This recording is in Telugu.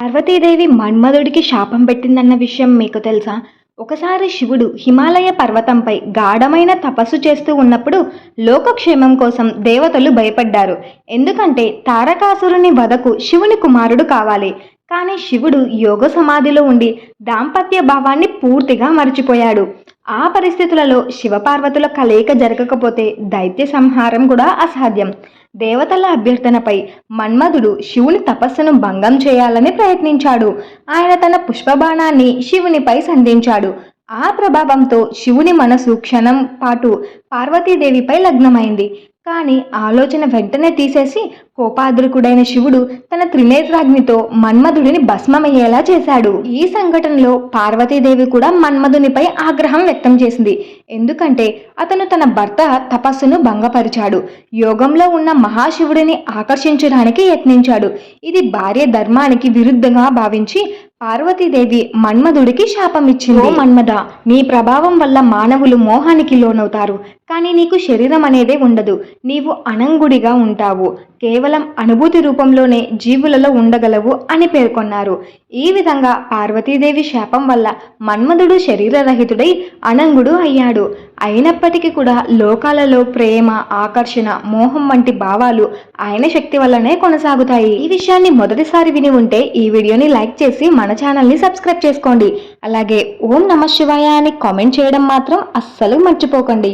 పార్వతీదేవి మన్మధుడికి శాపం పెట్టిందన్న విషయం మీకు తెలుసా? ఒకసారి శివుడు హిమాలయ పర్వతంపై గాఢమైన తపస్సు చేస్తూ ఉన్నప్పుడు లోకక్షేమం కోసం దేవతలు భయపడ్డారు. ఎందుకంటే తారకాసురుని వధకు శివుని కుమారుడు కావాలి. కానీ శివుడు యోగ సమాధిలో ఉండి దాంపత్య భావాన్ని పూర్తిగా మర్చిపోయాడు. ఆ పరిస్థితులలో శివపార్వతుల కలయిక జరగకపోతే దైత్య సంహారం కూడా అసాధ్యం. దేవతల అభ్యర్థనపై మన్మధుడు శివుని తపస్సును భంగం చేయాలని ప్రయత్నించాడు. ఆయన తన పుష్పబాణాన్ని శివునిపై సంధించాడు. ఆ ప్రభావంతో శివుని మనసు క్షణం పాటు పార్వతీదేవిపై లగ్నమైంది. కానీ ఆలోచన వెంటనే తీసేసి కోపాద్రికుడైన శివుడు తన త్రినేత్రాగ్నితో మన్మధుడిని భస్మమయ్యేలా చేశాడు. ఈ సంఘటనలో పార్వతీదేవి కూడా మన్మధునిపై ఆగ్రహం వ్యక్తం చేసింది. ఎందుకంటే అతను తన భర్త తపస్సును భంగపరిచాడు. యోగంలో ఉన్న మహాశివుడిని ఆకర్షించడానికి యత్నించాడు. ఇది భార్య ధర్మానికి విరుద్ధంగా భావించి పార్వతీదేవి మన్మధుడికి శాపం ఇచ్చింది. ఓ మన్మథ, నీ ప్రభావం వల్ల మానవులు మోహానికి లోనవుతారు. కానీ నీకు శరీరం అనేదే ఉండదు. నీవు అనంగుడిగా ఉంటావు. కేవలం అనుభూతి రూపంలోనే జీవులలో ఉండగలవు అని పేర్కొన్నారు. ఈ విధంగా పార్వతీదేవి శాపం వల్ల మన్మధుడు శరీరరహితుడై అనంగుడు అయ్యాడు. అయినప్పటికీ కూడా లోకాలలో ప్రేమ, ఆకర్షణ, మోహం వంటి భావాలు ఆయన శక్తి వల్లనే కొనసాగుతాయి. ఈ విషయాన్ని మొదటిసారి విని ఉంటే ఈ వీడియోని లైక్ చేసి మన ఛానల్ని సబ్స్క్రైబ్ చేసుకోండి. అలాగే ఓం నమః శివాయ అని కామెంట్ చేయడం మాత్రం అస్సలు మర్చిపోకండి.